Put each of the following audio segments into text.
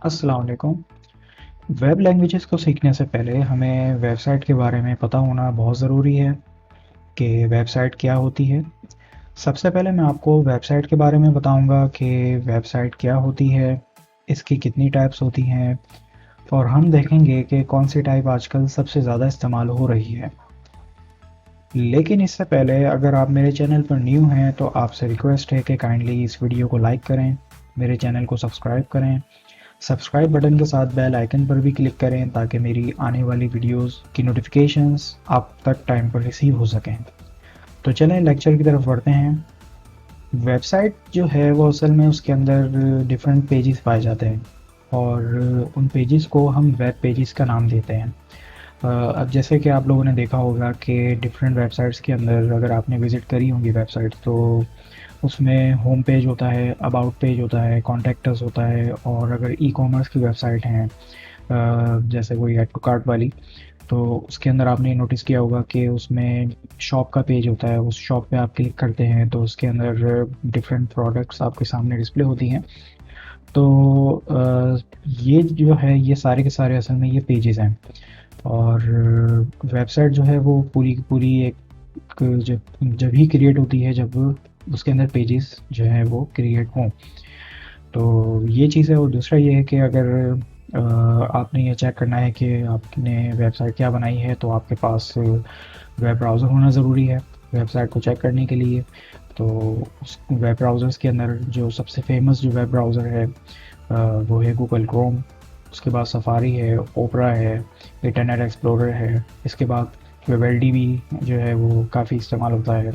अस्सलाम वालेकुम। Web languages को सीखने से पहले हमें वेबसाइट के बारे में पता होना बहुत ज़रूरी है कि वेबसाइट क्या होती है। सबसे पहले मैं आपको वेबसाइट के बारे में बताऊंगा कि वेबसाइट क्या होती है, इसकी कितनी टाइप्स होती हैं, और हम देखेंगे कि कौन सी टाइप आजकल सबसे ज़्यादा इस्तेमाल हो रही है। लेकिन इससे पहले अगर आप मेरे चैनल पर न्यू हैं तो आपसे रिक्वेस्ट है कि काइंडली इस वीडियो को लाइक करें, मेरे चैनल को सब्सक्राइब करें। सब्सक्राइब बटन के साथ बेल आइकन पर भी क्लिक करें ताकि मेरी आने वाली वीडियोस की नोटिफिकेशंस आप तक टाइम पर रिसीव हो सकें। तो चलें लेक्चर की तरफ बढ़ते हैं। वेबसाइट जो है वो असल में उसके अंदर डिफरेंट पेजेस पाए जाते हैं और उन पेजेस को हम वेब पेजेस का नाम देते हैं। अब जैसे कि आप लोगों ने देखा होगा कि डिफरेंट वेबसाइट्स के अंदर अगर आपने विज़िट करी होंगी वेबसाइट, तो उसमें होम पेज होता है, अबाउट पेज होता है, कॉन्टैक्टस होता है। और अगर ई कॉमर्स की वेबसाइट हैं जैसे कोई ऐड टू कार्ट वाली, तो उसके अंदर आपने नोटिस किया होगा कि उसमें शॉप का पेज होता है। उस शॉप पे आप क्लिक करते हैं तो उसके अंदर डिफरेंट प्रोडक्ट्स आपके सामने डिस्प्ले होती हैं। तो ये जो है ये सारे के सारे असल में ये पेजेस हैं। और वेबसाइट जो है वो पूरी की पूरी एक जब जब ही क्रिएट होती है जब उसके अंदर पेजेस जो है वो क्रिएट हों। तो ये चीज़ है। और दूसरा ये है कि अगर आपने ये चेक करना है कि आपने वेबसाइट क्या बनाई है तो आपके पास वेब ब्राउज़र होना ज़रूरी है वेबसाइट को चेक करने के लिए। तो उस वेब ब्राउज़र्स के अंदर जो सबसे फेमस जो वेब ब्राउज़र है वो है गूगल क्रोम। उसके बाद सफारी है, ओपरा है, इंटरनेट एक्सप्लोरर है। इसके बाद वेबएलडीबी जो है वो काफ़ी इस्तेमाल होता है,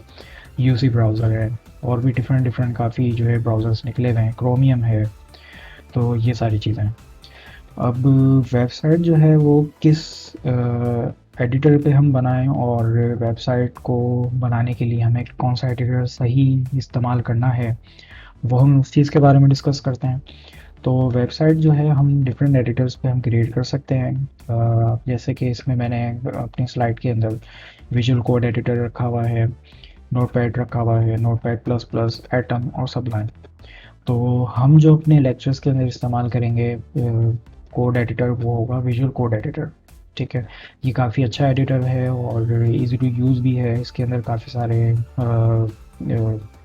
यूसी ब्राउज़र है, और भी डिफरेंट डिफरेंट काफ़ी जो है ब्राउज़र्स निकले हुए हैं, क्रोमियम है। तो ये सारी चीज़ें हैं। अब वेबसाइट जो है वो किस एडिटर पे हम बनाएं और वेबसाइट को बनाने के लिए हमें कौन सा एडिटर सही इस्तेमाल करना है, वो हम उस चीज़ के बारे में डिस्कस करते हैं। तो वेबसाइट जो है हम डिफरेंट एडिटर्स पे हम क्रिएट कर सकते हैं। जैसे कि इसमें मैंने अपनी स्लाइड के अंदर विजुअल कोड एडिटर रखा हुआ है, नोटपैड रखा हुआ है, नोटपैड प्लस प्लस, एटम और सबलाइन। तो हम जो अपने लेक्चर्स के अंदर इस्तेमाल करेंगे कोड एडिटर वो होगा विजुअल कोड एडिटर। ठीक है। ये काफ़ी अच्छा एडिटर है और इजी टू यूज़ भी है। इसके अंदर काफ़ी सारे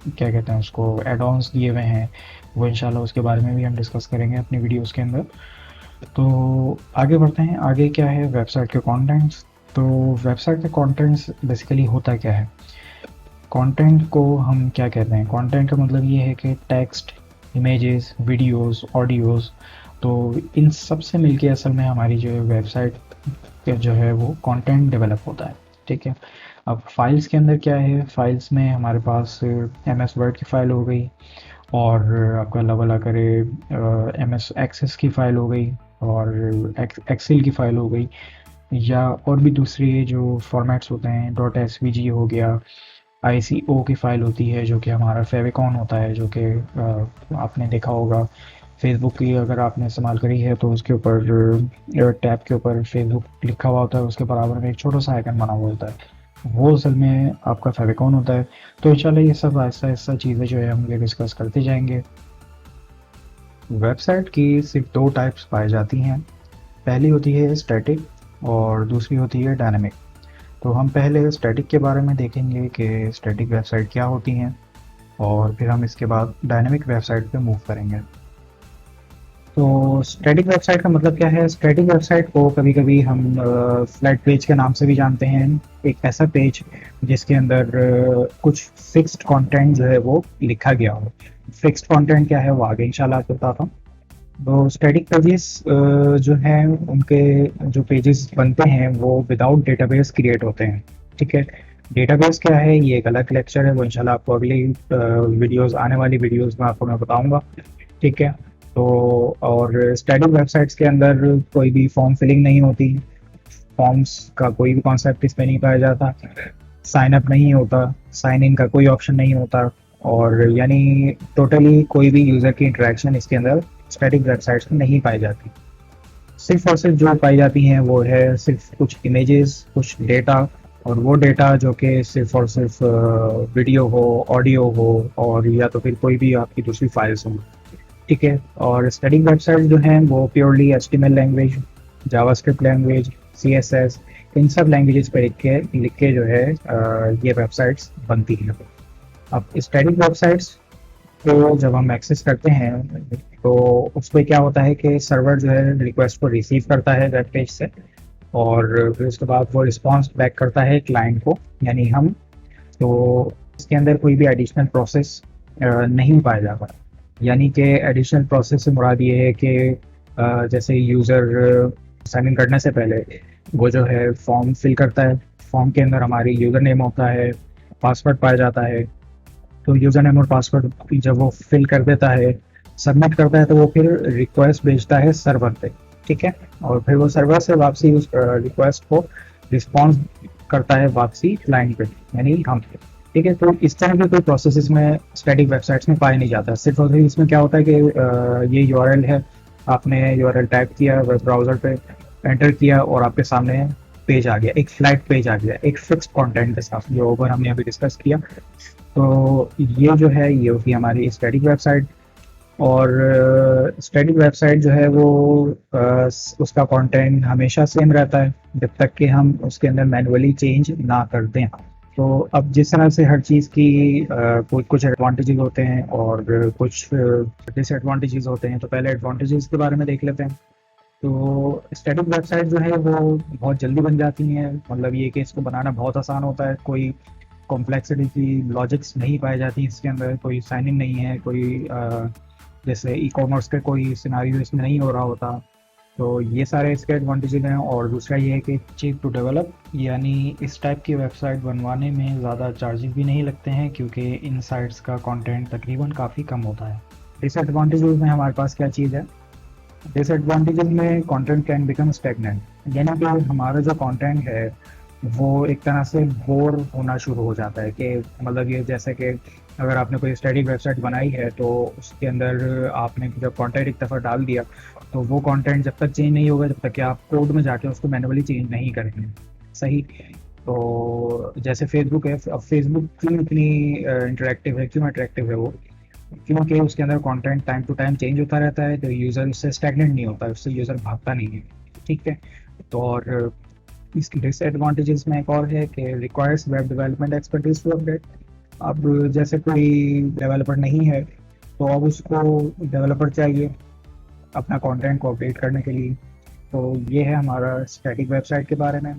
क्या कहते हैं उसको, एड ऑन्स दिए हुए हैं। वो इंशाल्लाह उसके बारे में भी हम डिस्कस करेंगे अपनी वीडियोस के अंदर। तो आगे बढ़ते हैं। आगे क्या है वेबसाइट के कंटेंट्स। तो वेबसाइट के कंटेंट्स बेसिकली होता क्या है। कंटेंट को हम क्या कहते हैं, कंटेंट का मतलब ये है कि टेक्स्ट, इमेजेस, वीडियोस, ऑडियोज। तो इन सब से मिलके असल में हमारी जो वेबसाइट जो है वो कंटेंट डेवलप होता है। ठीक है। अब फाइल्स के अंदर क्या है, फाइल्स में हमारे पास एम एस वर्ड की फ़ाइल हो गई, और आपका लेवल अगर एम एस एक्सेस की फ़ाइल हो गई, और एक्सेल की फ़ाइल हो गई, या और भी दूसरी जो फॉर्मेट्स होते हैं, डॉट एस वी जी हो गया, आईसीओ की फ़ाइल होती है जो कि हमारा फेविकॉन होता है, जो कि आपने देखा होगा फेसबुक की अगर आपने इस्तेमाल करी है तो उसके ऊपर टैब के ऊपर फेसबुक लिखा हुआ होता है, उसके बराबर में एक छोटा सा आइकन बना हुआ होता है, वो असल में आपका फेविकॉन होता है। तो इंशाल्लाह ये सब ऐसा ऐसा चीज़ें जो है हम ये डिस्कस करते जाएंगे। वेबसाइट की सिर्फ दो टाइप्स पाई जाती हैं। पहली होती है स्टैटिक और दूसरी होती है डायनामिक। तो हम पहले स्टैटिक के बारे में देखेंगे कि स्टैटिक वेबसाइट क्या होती हैं, और फिर हम इसके बाद डायनामिक वेबसाइट पे मूव करेंगे। तो स्टैटिक वेबसाइट का मतलब क्या है। स्टैटिक वेबसाइट को कभी कभी हम फ्लैट पेज के नाम से भी जानते हैं। एक ऐसा पेज जिसके अंदर कुछ फिक्स्ड कंटेंट जो है वो लिखा गया हो। फिक्स्ड कंटेंट क्या है वो आगे इंशाल्लाह आपको बताता हूँ। तो स्टैटिक पेजेस जो हैं उनके जो पेजेस बनते हैं वो विदाउट डेटाबेस क्रिएट होते हैं। ठीक है। डेटाबेस क्या है ये एक अलग लेक्चर है, वो इंशाल्लाह आपको अगली वीडियोस, आने वाली वीडियोस में आपको मैं बताऊंगा। ठीक है। तो और स्टैटिक वेबसाइट्स के अंदर कोई भी फॉर्म फिलिंग नहीं होती, फॉर्म्स का कोई भी कॉन्सेप्ट इसमें नहीं पाया जाता, साइन अप नहीं होता, साइन इन का कोई ऑप्शन नहीं होता, और यानी टोटली कोई भी यूज़र की इंटरेक्शन इसके अंदर स्टैटिक वेबसाइट्स में नहीं पाई जाती। सिर्फ और सिर्फ जो पाई जाती हैं वो है सिर्फ कुछ इमेजेस, कुछ डेटा, और वो डेटा जो कि सिर्फ और सिर्फ वीडियो हो, ऑडियो हो, और या तो फिर कोई भी आपकी दूसरी फाइल्स हों। ठीक है। और स्टडी वेबसाइट जो हैं वो purely HTML language, JavaScript language, CSS, इन सब लैंग्वेजेस पे लिख के जो है ये वेबसाइट्स बनती हैं। अब स्टैटिक वेबसाइट्स को जब हम एक्सेस करते हैं तो उस पर क्या होता है कि सर्वर जो है रिक्वेस्ट को रिसीव करता है वेब पेज से, और फिर उसके बाद वो रिस्पॉन्स बैक करता है क्लाइंट को, यानी हम। तो इसके अंदर कोई भी एडिशनल प्रोसेस नहीं पाया जाता। यानी कि एडिशनल प्रोसेस से मुराद ये है कि जैसे यूज़र साइन इन करने से पहले वो जो है फॉर्म फिल करता है, फॉर्म के अंदर हमारी यूज़र नेम होता है, पासवर्ड पाया जाता है। तो यूज़र नेम और पासवर्ड जब वो फिल कर देता है, सबमिट करता है, तो वो फिर रिक्वेस्ट भेजता है सर्वर पे। ठीक है। और फिर वो सर्वर से वापसी उस रिक्वेस्ट को रिस्पॉन्स करता है वापसी क्लाइंट पे, यानी हम पे। ठीक है। तो इस तरह के कोई प्रोसेस इसमें स्टैटिक वेबसाइट्स में पाया नहीं जाता। सिर्फ और सिर्फ इसमें क्या होता है कि ये यूआरएल है, आपने यूआरएल टाइप किया वेब ब्राउज़र पे, एंटर किया और आपके सामने पेज आ गया, एक फ्लैट पेज आ गया, एक फिक्स कंटेंट के साथ, जो ओवर हमने अभी डिस्कस किया। तो ये जो है ये होती है हमारी स्टैटिक वेबसाइट। और स्टैटिक वेबसाइट जो है वो उसका कंटेंट हमेशा सेम रहता है जब तक कि हम उसके अंदर मैनुअली चेंज ना कर दें। तो अब जिस तरह से हर चीज़ की कुछ एडवांटेजेस होते हैं और कुछ डिसएडवांटेजेस होते हैं, तो पहले एडवांटेजेस के बारे में देख लेते हैं। तो स्टैटिक वेबसाइट जो है वो बहुत जल्दी बन जाती हैं, मतलब ये कि इसको बनाना बहुत आसान होता है, कोई कॉम्प्लेक्सिटी की लॉजिक्स नहीं पाई जाती इसके अंदर, कोई साइन इन नहीं है, कोई जैसे ई कॉमर्स के कोई सिनारियो इसमें नहीं हो रहा होता। तो ये सारे इसके एडवांटेजेस हैं। और दूसरा ये है कि चीप टू डेवलप, यानी इस टाइप की वेबसाइट बनवाने में ज़्यादा चार्जेस भी नहीं लगते हैं, क्योंकि इन साइट्स का कंटेंट तकरीबन काफ़ी कम होता है। डिसएडवांटेजेस में हमारे पास क्या चीज़ है? डिसएडवांटेजेस में कंटेंट कैन बिकम स्टैग्नेंट, यानी कि हमारा जो कंटेंट है वो एक तरह से बोर होना शुरू हो जाता है। कि मतलब ये जैसे कि अगर आपने कोई स्टैटिक वेबसाइट बनाई है तो उसके अंदर आपने जब कंटेंट एक दफ़ा डाल दिया, तो वो कंटेंट जब तक चेंज नहीं होगा, जब तक कि आप कोड में जाके उसको मैनुअली चेंज नहीं करेंगे। सही। तो जैसे फेसबुक है, अब फेसबुक क्यों इतनी इंटरेक्टिव है, क्यों अट्रैक्टिव है वो? क्योंकि उसके अंदर content time to time change होता रहता है, तो यूज़र उससे स्टैग्नेंट नहीं होता, उससे यूज़र भागता नहीं है। ठीक है। तो और इसकी डिसएडवांटेजेस में एक और है कि requires web development expertise to update. अब जैसे कोई डेवलपर नहीं है तो अब उसको डेवलपर चाहिए अपना कंटेंट को अपडेट करने के लिए। तो ये है हमारा स्टैटिक वेबसाइट के बारे में।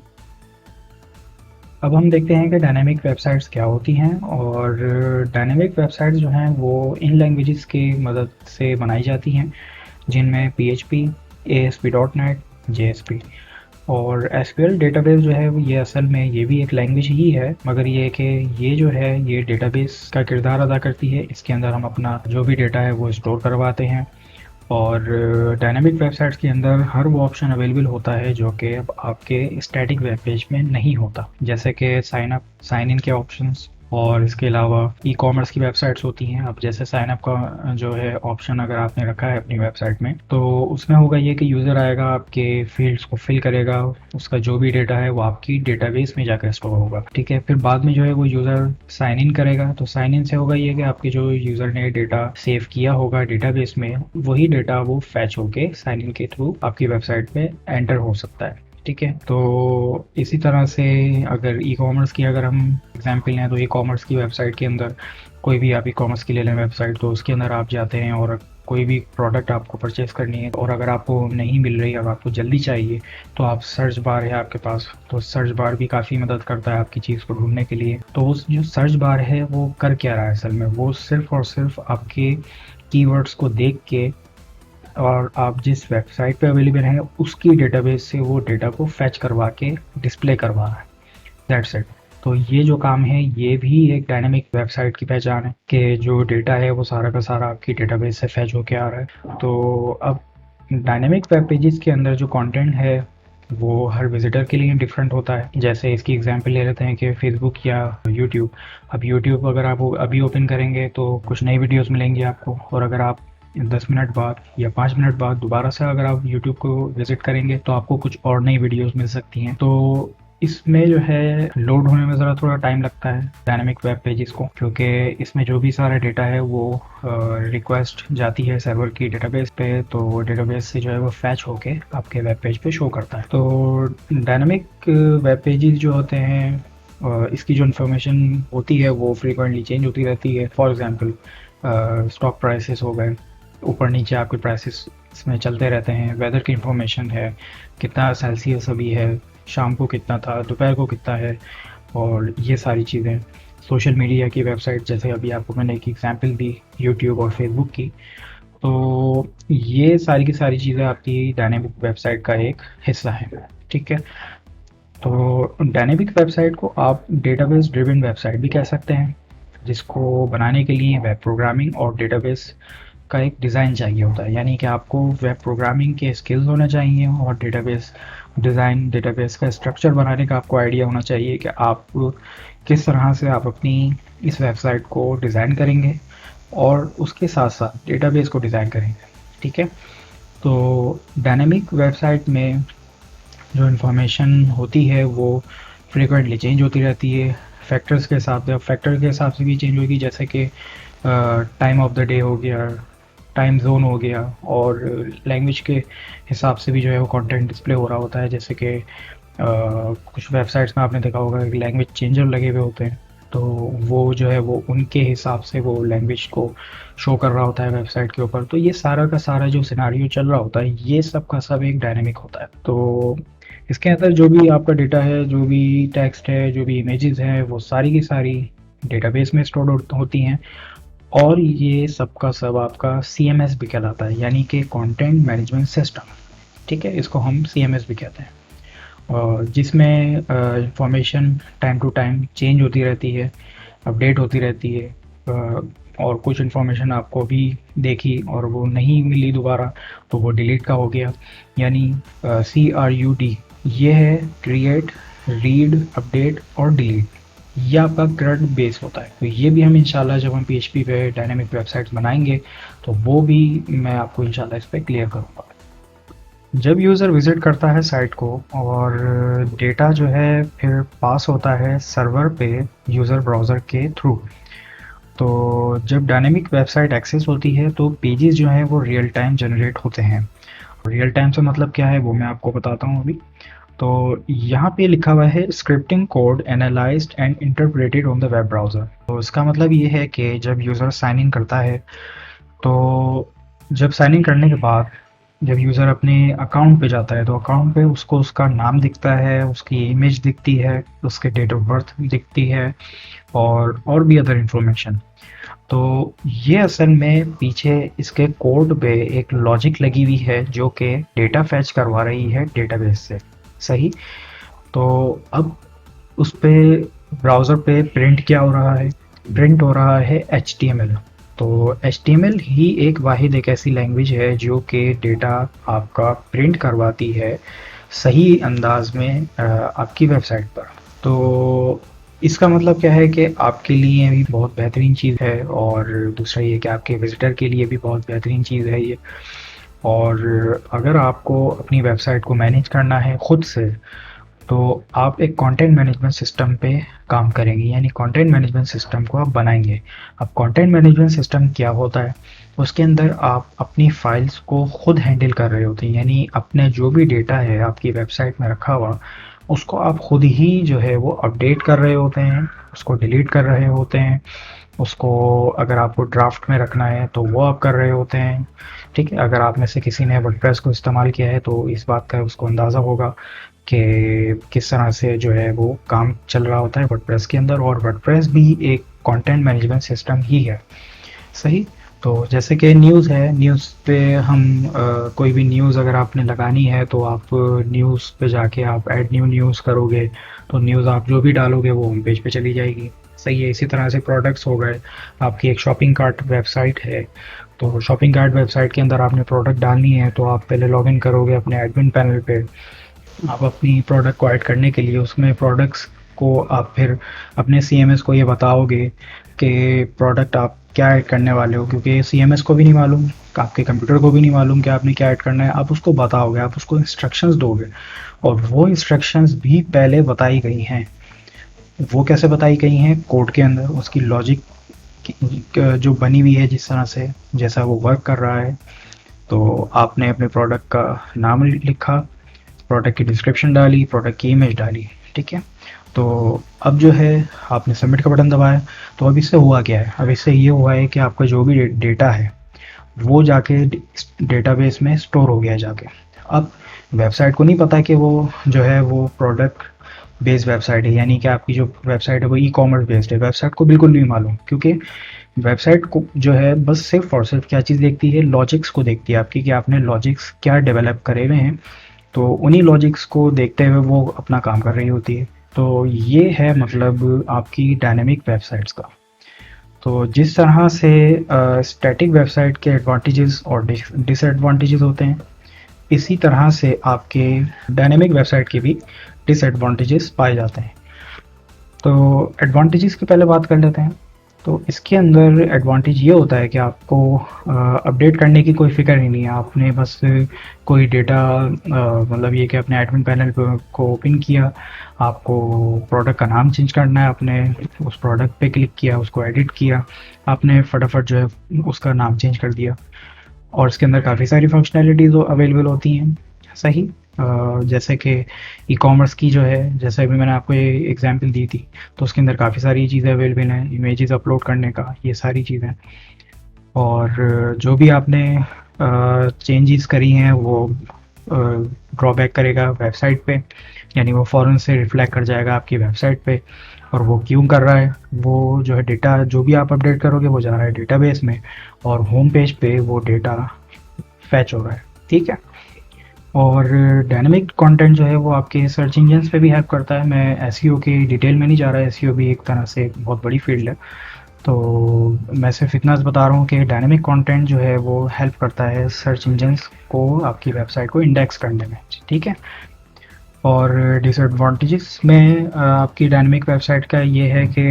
अब हम देखते हैं कि डायनेमिक वेबसाइट्स क्या होती हैं। और डायनेमिक वेबसाइट्स जो हैं वो इन लैंग्वेजेस की मदद से बनाई जाती हैं, जिनमें PHP, ASP.NET, JSP और SQL डेटाबेस जो है ये असल में ये भी एक लैंग्वेज ही है, मगर ये कि ये जो है ये डेटाबेस का किरदार अदा करती है। इसके अंदर हम अपना जो भी डेटा है वो स्टोर करवाते हैं। और डायनामिक वेबसाइट्स के अंदर हर वो ऑप्शन अवेलेबल होता है जो कि अब आपके स्टैटिक वेब पेज में नहीं होता, जैसे कि साइन अप, साइन इन के ऑप्शंस। और इसके अलावा ई कॉमर्स की वेबसाइट्स होती हैं। अब जैसे साइन अप का जो है ऑप्शन अगर आपने रखा है अपनी वेबसाइट में, तो उसमें होगा ये कि यूज़र आएगा, आपके फील्ड्स को फिल करेगा, उसका जो भी डेटा है वो आपकी डेटाबेस में जाकर स्टोर होगा। ठीक है। फिर बाद में जो है वो यूज़र साइन इन करेगा, तो साइन इन से होगा ये कि आपके जो यूज़र ने डेटा सेव किया होगा डेटाबेस में, वही डेटा वो फैच होके साइन इन के थ्रू आपकी वेबसाइट पे एंटर हो सकता है। ठीक है। तो इसी तरह से अगर ई कॉमर्स की अगर हम एग्जांपल लें, तो ई कॉमर्स की वेबसाइट के अंदर कोई भी आप ई कॉमर्स की ले लें वेबसाइट, तो उसके अंदर आप जाते हैं और कोई भी प्रोडक्ट आपको परचेज़ करनी है, और अगर आपको नहीं मिल रही, अगर आपको जल्दी चाहिए, तो आप सर्च बार है आपके पास, तो सर्च बार भी काफ़ी मदद करता है आपकी चीज़ को ढूंढने के लिए। तो उस जो सर्च बार है वो कर क्या रहा है असल में? वो सिर्फ और सिर्फ आपके कीवर्ड्स को देख के और आप जिस वेबसाइट पे अवेलेबल है उसकी डेटाबेस से वो डेटा को फैच करवा के डिस्प्ले करवा रहा है। That's it. तो ये जो काम है ये भी एक डायनामिक वेबसाइट की पहचान है कि जो डेटा है वो सारा का सारा आपकी डेटाबेस से फैच होके आ रहा है। तो अब डायनामिक वेब पेजेस के अंदर जो कंटेंट है वो हर विजिटर के लिए डिफरेंट होता है। जैसे इसकी एग्जांपल ले लेते हैं कि फेसबुक या यूट्यूब। अब यूट्यूब अगर आप अभी ओपन करेंगे तो कुछ नई वीडियोस मिलेंगी आपको, और अगर आप 10 मिनट बाद या 5 मिनट बाद दोबारा से अगर आप यूट्यूब को विजिट करेंगे तो आपको कुछ और नई वीडियोस मिल सकती हैं। तो इसमें जो है लोड होने में ज़रा थोड़ा टाइम लगता है डायनामिक वेब पेजेस को, क्योंकि इसमें जो भी सारा डेटा है वो रिक्वेस्ट जाती है सर्वर की डेटाबेस पे, तो वो डेटाबेस से जो है वो फैच होके आपके वेब पेज पे शो करता है। तो डायनामिक वेब पेजेस जो होते हैं इसकी जो इन्फॉर्मेशन होती है वो फ्रीक्वेंटली चेंज होती रहती है। फॉर एग्जांपल स्टॉक प्राइसेस हो गए, ऊपर नीचे आपके प्राइसेस इसमें चलते रहते हैं। वेदर की इंफॉर्मेशन है, कितना सेल्सियस अभी है, शाम को कितना था, दोपहर को कितना है, और ये सारी चीज़ें। सोशल मीडिया की वेबसाइट, जैसे अभी आपको मैंने एक एग्जांपल दी यूट्यूब और फेसबुक की, तो ये सारी की सारी चीज़ें आपकी डायनेमिक वेबसाइट का एक हिस्सा है। ठीक है, तो डायनेमिक वेबसाइट को आप डेटाबेस ड्रिवन वेबसाइट भी कह सकते हैं, जिसको बनाने के लिए वेब प्रोग्रामिंग और डेटाबेस का एक डिज़ाइन चाहिए होता है। यानी कि आपको वेब प्रोग्रामिंग के स्किल्स होने चाहिए और डेटाबेस डिज़ाइन, डेटाबेस का स्ट्रक्चर बनाने का आपको आइडिया होना चाहिए कि आप किस तरह से आप अपनी इस वेबसाइट को डिज़ाइन करेंगे और उसके साथ साथ डेटाबेस को डिज़ाइन करेंगे। ठीक है, तो डायनेमिक वेबसाइट में जो इन्फॉर्मेशन होती है वो फ्रीक्वेंटली चेंज होती रहती है फैक्टर्स के हिसाब से। अब फैक्टर के हिसाब से भी चेंज होगी, जैसे कि टाइम ऑफ द डे हो गया, टाइम जोन हो गया, और लैंग्वेज के हिसाब से भी जो है वो कंटेंट डिस्प्ले हो रहा होता है। जैसे कि कुछ वेबसाइट्स में आपने देखा होगा कि लैंग्वेज चेंजर लगे हुए होते हैं, तो वो जो है वो उनके हिसाब से वो लैंग्वेज को शो कर रहा होता है वेबसाइट के ऊपर। तो ये सारा का सारा जो सिनारियो चल रहा होता है, ये सब का सब एक डायनेमिक होता है। तो इसके अंदर जो भी आपका डेटा है, जो भी टेक्स्ट है, जो भी इमेजेस हैं, वो सारी की सारी डेटाबेस में स्टोर होती हैं, और ये सब का सब आपका CMS भी कहलाता है, यानी कि कंटेंट मैनेजमेंट सिस्टम। ठीक है, इसको हम CMS भी कहते हैं, और जिसमें information time to time change होती रहती है, अपडेट होती रहती है। और कुछ इन्फॉर्मेशन आपको भी देखी और वो नहीं मिली दोबारा, तो वो डिलीट का हो गया। यानी CRUD ये है क्रिएट, रीड, अपडेट और डिलीट। ये आपका करंट बेस होता है। तो ये भी हम इंशाल्लाह जब हम PHP पे डायनेमिक वेबसाइट्स बनाएंगे तो वो भी मैं आपको इंशाल्लाह इस पर क्लियर करूँगा। जब यूज़र विज़िट करता है साइट को और डेटा जो है फिर पास होता है सर्वर पे यूज़र ब्राउज़र के थ्रू, तो जब डायनेमिक वेबसाइट एक्सेस होती है तो पेजेस जो हैं वो रियल टाइम जनरेट होते हैं। रियल टाइम से मतलब क्या है वो मैं आपको बताता हूँ अभी। तो यहाँ पे लिखा हुआ है scripting code analysed and interpreted on the web browser. तो इसका मतलब ये है कि जब यूज़र साइन इन करता है, तो जब साइन इन करने के बाद जब यूज़र अपने अकाउंट पे जाता है, तो अकाउंट पे उसको उसका नाम दिखता है, उसकी इमेज दिखती है, उसके डेट ऑफ बर्थ दिखती है, और भी अदर इन्फॉर्मेशन। तो ये असल में पीछे इसके कोड पे एक लॉजिक लगी हुई है जो कि डेटा फैच करवा रही है डेटाबेस से। सही, तो अब उस पे ब्राउज़र पे प्रिंट क्या हो रहा है? प्रिंट हो रहा है HTML। तो HTML ही एक ऐसी लैंग्वेज है जो कि डेटा आपका प्रिंट करवाती है सही अंदाज में आपकी वेबसाइट पर। तो इसका मतलब क्या है कि आपके लिए भी बहुत बेहतरीन चीज़ है, और दूसरा ये कि आपके विजिटर के लिए भी बहुत बेहतरीन चीज़ है ये। और अगर आपको अपनी वेबसाइट को मैनेज करना है खुद से, तो आप एक कंटेंट मैनेजमेंट सिस्टम पे काम करेंगे, यानी कंटेंट मैनेजमेंट सिस्टम को आप बनाएंगे। अब कंटेंट मैनेजमेंट सिस्टम क्या होता है? उसके अंदर आप अपनी फाइल्स को खुद हैंडल कर रहे होते हैं, यानी अपने जो भी डेटा है आपकी वेबसाइट में रखा हुआ, उसको आप खुद ही जो है वो अपडेट कर रहे होते हैं, उसको डिलीट कर रहे होते हैं, उसको अगर आपको ड्राफ्ट में रखना है तो वो आप कर रहे होते हैं। ठीक है, अगर आप में से किसी ने वर्डप्रेस को इस्तेमाल किया है तो इस बात का उसको अंदाज़ा होगा कि किस तरह से जो है वो काम चल रहा होता है वर्डप्रेस के अंदर, और वर्डप्रेस भी एक कंटेंट मैनेजमेंट सिस्टम ही है। सही, तो जैसे कि न्यूज़ है, न्यूज़ पे हम कोई भी न्यूज़ अगर आपने लगानी है तो आप न्यूज़ पे जाके आप ऐड न्यू न्यूज़ करोगे, तो न्यूज़ आप जो भी डालोगे वो होम पेज पे चली जाएगी। सही है, इसी तरह से प्रोडक्ट्स हो गए, आपकी एक शॉपिंग कार्ट वेबसाइट है, तो शॉपिंग कार्ट वेबसाइट के अंदर आपने प्रोडक्ट डालनी है, तो आप पहले लॉगिन करोगे अपने एडमिन पैनल पे। आप अपनी प्रोडक्ट को ऐड करने के लिए उसमें प्रोडक्ट्स को आप फिर अपने CMS को ये बताओगे कि प्रोडक्ट आप क्या ऐड करने वाले हो, क्योंकि CMS को भी नहीं मालूम, आपके कंप्यूटर को भी नहीं मालूम कि आपने क्या ऐड करना है। आप उसको बताओगे, आप उसको इंस्ट्रक्शंस दोगे, और वो इंस्ट्रक्शंस भी पहले बताई गई हैं। वो कैसे बताई गई हैं? कोड के अंदर उसकी लॉजिक जो बनी हुई है, जिस तरह से जैसा वो वर्क कर रहा है। तो आपने अपने प्रोडक्ट का नाम लिखा, प्रोडक्ट की डिस्क्रिप्शन डाली, प्रोडक्ट की इमेज डाली, ठीक है। तो अब जो है आपने सबमिट का बटन दबाया। तो अब इससे हुआ क्या है? अब इससे ये हुआ है कि आपका जो भी डेटा है वो जाके डेटाबेस में स्टोर हो गया है जाके। अब वेबसाइट को नहीं पता कि वो जो है वो प्रोडक्ट बेस्ड वेबसाइट है, यानी कि आपकी जो वेबसाइट है वो ई-कॉमर्स बेस्ड है। वेबसाइट को बिल्कुल नहीं मालूम, क्योंकि वेबसाइट को जो है बस सिर्फ और सिर्फ क्या चीज़ देखती है? लॉजिक्स को देखती है आपकी, कि आपने लॉजिक्स क्या डेवलप करे हुए हैं। तो उन्हीं लॉजिक्स को देखते हुए वो अपना काम कर रही होती है। तो ये है मतलब आपकी डायनेमिक वेबसाइट्स का। तो जिस तरह से स्टैटिक वेबसाइट के एडवांटेजेस और डिसएडवांटेजेस होते हैं, इसी तरह से आपके डायनेमिक वेबसाइट के भी डिसएडवांटेजेस पाए जाते हैं। तो एडवांटेजेस की पहले बात कर लेते हैं। तो इसके अंदर एडवांटेज ये होता है कि आपको अपडेट करने की कोई फ़िक्र ही नहीं है। आपने बस कोई डेटा मतलब ये कि अपने एडमिन पैनल को ओपन किया, आपको प्रोडक्ट का नाम चेंज करना है, आपने उस प्रोडक्ट पे क्लिक किया, उसको एडिट किया, आपने फटाफट जो है उसका नाम चेंज कर दिया। और इसके अंदर काफ़ी सारी फंक्शनैलिटीज़ अवेलेबल होती हैं। सही जैसे कि ई-कॉमर्स की जो है, जैसे अभी मैंने आपको ये एग्जांपल दी थी, तो उसके अंदर काफ़ी सारी चीज़ें अवेलेबल हैं, इमेजेस अपलोड करने का, ये सारी चीज़ें। और जो भी आपने चेंजेस करी हैं वो ड्रॉबैक करेगा वेबसाइट पे, यानी वो फ़ौरन से रिफ्लेक्ट कर जाएगा आपकी वेबसाइट पे। और वो क्यों कर रहा है? वो जो है डेटा जो भी आप अपडेट करोगे वो जा रहा है डेटाबेस में, और होम पेज पे वो डेटा फैच हो रहा है, ठीक है। और डायनामिक कंटेंट जो है वो आपके सर्च इंजन्स पे भी हेल्प करता है। मैं एसईओ की डिटेल में नहीं जा रहा, एसईओ भी एक तरह से एक बहुत बड़ी फील्ड है। तो मैं सिर्फ इतना बता रहा हूँ कि डायनामिक कंटेंट जो है वो हेल्प करता है सर्च इंजन्स को आपकी वेबसाइट को इंडेक्स करने में, ठीक है। और डिसएडवांटेजेस में आपकी डायनामिक वेबसाइट का ये है कि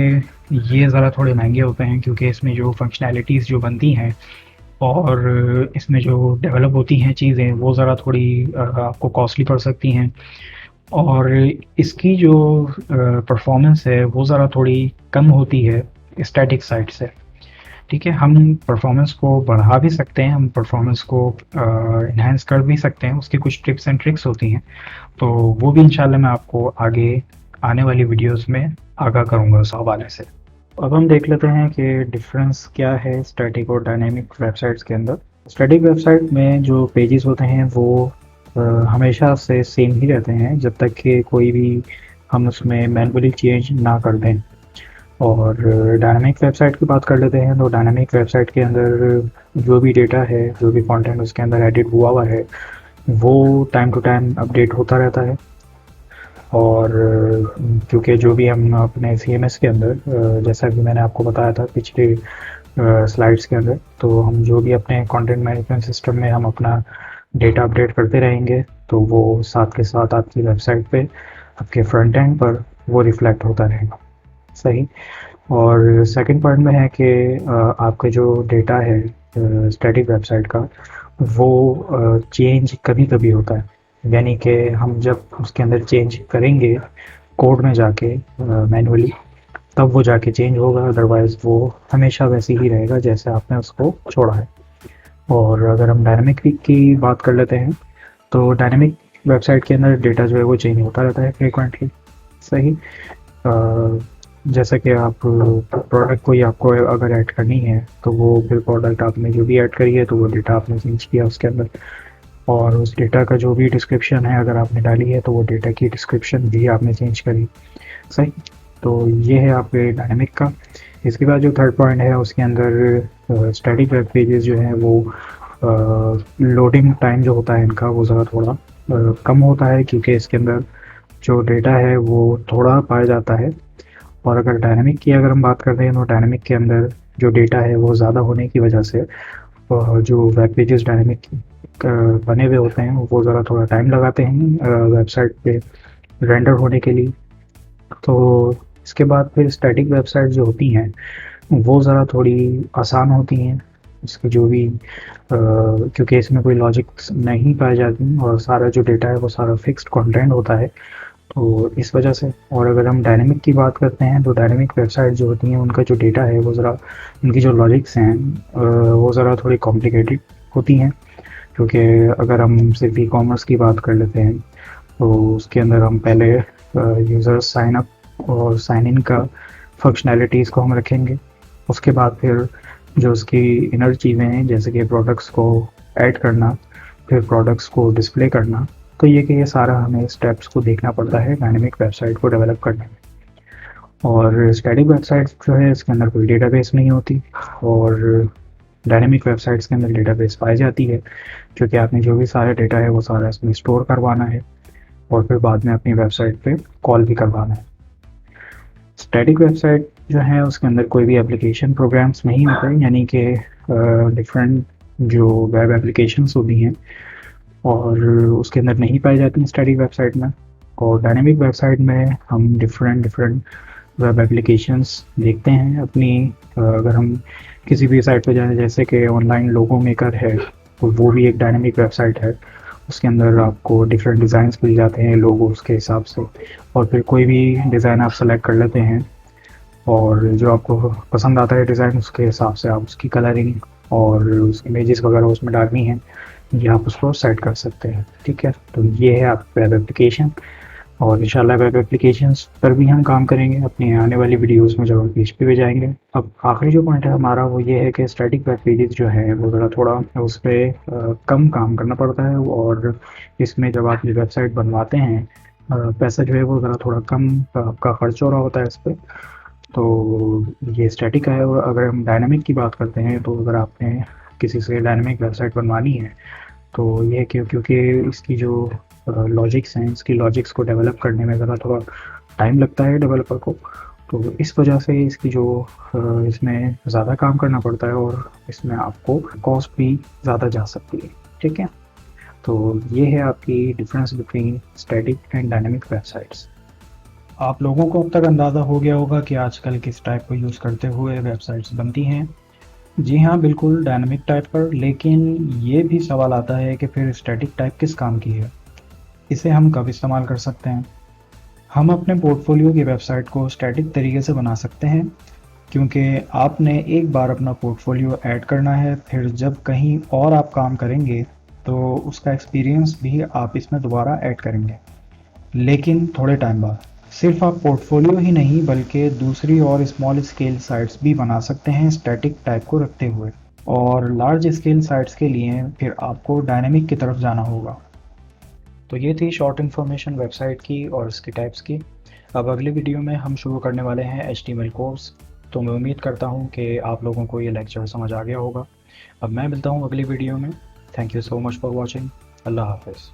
ये ज़रा थोड़े महंगे होते हैं, क्योंकि इसमें जो फंक्शनैलिटीज़ जो बनती हैं और इसमें जो डेवलप होती हैं चीज़ें, वो ज़रा थोड़ी आपको कॉस्टली पड़ सकती हैं। और इसकी जो परफॉर्मेंस है वो ज़रा थोड़ी कम होती है स्टैटिक साइट से, ठीक है। हम परफॉर्मेंस को बढ़ा भी सकते हैं, हम परफॉर्मेंस को इन्हांस कर भी सकते हैं, उसकी कुछ टिप्स एंड ट्रिक्स होती हैं। तो वो भी इंशाल्लाह मैं आपको आगे आने वाली वीडियोस में आगाह करूँगा उस हवाले से। अब हम देख लेते हैं कि डिफरेंस क्या है स्टैटिक और डायनेमिक वेबसाइट्स के अंदर। स्टैटिक वेबसाइट में जो पेजेस होते हैं वो हमेशा से सेम ही रहते हैं, जब तक कि कोई भी हम उसमें मैनुअली चेंज ना कर दें। और डायनामिक वेबसाइट की बात कर लेते हैं। तो डायनामिक वेबसाइट के अंदर जो भी डेटा है, जो भी कंटेंट उसके अंदर एडिट हुआ है, वो टाइम टू टाइम अपडेट होता रहता है। और क्योंकि जो भी हम अपने CMS के अंदर जैसा कि मैंने आपको बताया था पिछले स्लाइड्स के अंदर, तो हम जो भी अपने कंटेंट मैनेजमेंट सिस्टम में हम अपना डेटा अपडेट करते रहेंगे, तो वो साथ के साथ आपकी वेबसाइट पे, आपके फ्रंट एंड पर वो रिफ्लेक्ट होता रहेगा। सही। और सेकंड पॉइंट में है कि आपका जो डेटा है स्टैटिक वेबसाइट का, वो चेंज कभी कभी होता है, यानी कि हम जब उसके अंदर चेंज करेंगे कोड में जाके मैनुअली, तब वो जाके चेंज होगा, अदरवाइज़ वो हमेशा वैसे ही रहेगा जैसे आपने उसको छोड़ा है। और अगर हम डायनामिक की बात कर लेते हैं, तो डायनामिक वेबसाइट के अंदर डेटा जो है वो चेंज होता रहता है फ्रीक्वेंटली। सही। जैसा कि आप प्रोडक्ट कोई आपको अगर ऐड करनी है, तो वो फिर प्रोडक्ट आपने जो भी ऐड करी है, तो वो डेटा आपने चेंज किया उसके अंदर, और उस डेटा का जो भी डिस्क्रिप्शन है अगर आपने डाली है, तो वो डेटा की डिस्क्रिप्शन भी आपने चेंज करी। सही। तो ये है आपके डायनामिक का। इसके बाद जो थर्ड पॉइंट है उसके अंदर स्टैटिक वेब पेजेस जो हैं वो लोडिंग टाइम जो होता है इनका वो ज़रा थोड़ा कम होता है, क्योंकि इसके अंदर जो डेटा है वो थोड़ा पाया जाता है। और अगर डायनामिक की अगर हम बात करते हैं, तो डायनामिक के अंदर जो डेटा है वो ज़्यादा होने की वजह से जो वेब पेजेस डायनामिक बने हुए होते हैं वो ज़रा थोड़ा टाइम लगाते हैं वेबसाइट पे रेंडर होने के लिए। तो इसके बाद फिर स्टैटिक वेबसाइट जो होती हैं, वो ज़रा थोड़ी आसान होती हैं। इसके जो भी क्योंकि इसमें कोई लॉजिक्स नहीं पाए जाती हैं और सारा जो डेटा है वो सारा फिक्स्ड कंटेंट होता है, तो इस वजह से। और अगर हम डायनेमिक की बात करते हैं तो डायनेमिक वेबसाइट जो होती हैं उनका जो डेटा है वो ज़रा, उनकी जो लॉजिक्स हैं वो ज़रा थोड़ी कॉम्प्लिकेटेड होती हैं। क्योंकि अगर हम सिर्फ ई कॉमर्स की बात कर लेते हैं तो उसके अंदर हम पहले यूज़र साइन अप और साइन इन का फंक्शनैलिटीज़ को हम रखेंगे। उसके बाद फिर जो उसकी इनर चीज़ें हैं जैसे कि प्रोडक्ट्स को ऐड करना, फिर प्रोडक्ट्स को डिस्प्ले करना, तो ये सारा हमें स्टेप्स को देखना पड़ता है डायनेमिक वेबसाइट को डेवलप करने में। और स्टैटिक वेबसाइट जो है इसके अंदर कोई डेटाबेस नहीं होती, और डायनेमिक वेबसाइट्स के अंदर डेटाबेस पाई जाती है, क्योंकि आपने जो भी सारा डेटा है वो सारा इसमें स्टोर करवाना है और फिर बाद में अपनी वेबसाइट पे कॉल भी करवाना है। स्टैटिक वेबसाइट जो है उसके अंदर कोई भी एप्लीकेशन प्रोग्राम्स नहीं होते, यानी कि डिफरेंट जो वेब एप्लीकेशंस होती हैं और उसके अंदर नहीं पाई जाती हैं स्टैटिक वेबसाइट में। और डायनेमिक वेबसाइट में हम डिफरेंट डिफरेंट वेब एप्लीकेशंस देखते हैं अपनी। अगर हम किसी भी साइट पे जाएं जैसे कि ऑनलाइन लोगो मेकर है, तो वो भी एक डायनेमिक वेबसाइट है। उसके अंदर आपको डिफरेंट डिज़ाइंस मिल जाते हैं लोगोस के हिसाब से, और फिर कोई भी डिज़ाइन आप सेलेक्ट कर लेते हैं और जो आपको पसंद आता है डिज़ाइन उसके हिसाब से आप उसकी कलरिंग और उस इमेजेस वगैरह उसमें डालनी है, ये आप उसको सेट कर सकते हैं। ठीक है, तो ये है आप वेब एप्लीकेशन। और इंशाल्लाह वेब एप्लीकेशंस पर भी हम काम करेंगे अपनी आने वाली वीडियोस में जब हम PHP पे जाएंगे। अब आखिरी जो पॉइंट है हमारा वो ये है कि स्टैटिक वेब पेजेस जो है वो ज़रा थोड़ा उस पर कम काम करना पड़ता है, और इसमें जब आप ये वेबसाइट बनवाते हैं पैसा जो है वो ज़रा थोड़ा कम आपका खर्च हो रहा होता है इस पर। तो ये स्टैटिक है। और अगर हम डायनामिक की बात करते हैं तो अगर आपने किसी से डायनामिक वेबसाइट बनवानी है तो ये क्योंकि इसकी जो लॉजिक्स हैं, इसकी लॉजिक्स को डेवलप करने में ज़रा थोड़ा टाइम लगता है डेवलपर को, तो इस वजह से इसकी जो इसमें ज़्यादा काम करना पड़ता है और इसमें आपको कॉस्ट भी ज़्यादा जा सकती है। ठीक है, तो ये है आपकी difference between static and dynamic websites. आप लोगों को अब तक अंदाज़ा हो गया होगा कि आजकल किस टाइप को यूज़ करते हुए वेबसाइट्स बनती हैं। जी हाँ, बिल्कुल डायनामिक टाइप पर। लेकिन ये भी सवाल आता है कि फिर स्टैटिक टाइप किस काम की है, इसे हम कब इस्तेमाल कर सकते हैं। हम अपने पोर्टफोलियो की वेबसाइट को स्टैटिक तरीके से बना सकते हैं, क्योंकि आपने एक बार अपना पोर्टफोलियो ऐड करना है, फिर जब कहीं और आप काम करेंगे तो उसका एक्सपीरियंस भी आप इसमें दोबारा ऐड करेंगे, लेकिन थोड़े टाइम बाद। सिर्फ आप पोर्टफोलियो ही नहीं बल्कि दूसरी और स्मॉल स्केल साइट्स भी बना सकते हैं स्टैटिक टाइप को रखते हुए। और लार्ज स्केल साइट्स के लिए फिर आपको डायनेमिक की तरफ जाना होगा। तो ये थी शॉर्ट इन्फॉर्मेशन वेबसाइट की और इसके टाइप्स की। अब अगले वीडियो में हम शुरू करने वाले हैं HTML कोर्स। तो मैं उम्मीद करता हूँ कि आप लोगों को ये लेक्चर समझ आ गया होगा। अब मैं मिलता हूँ अगली वीडियो में। Thank you so much for watching. अल्लाह हाफिज़।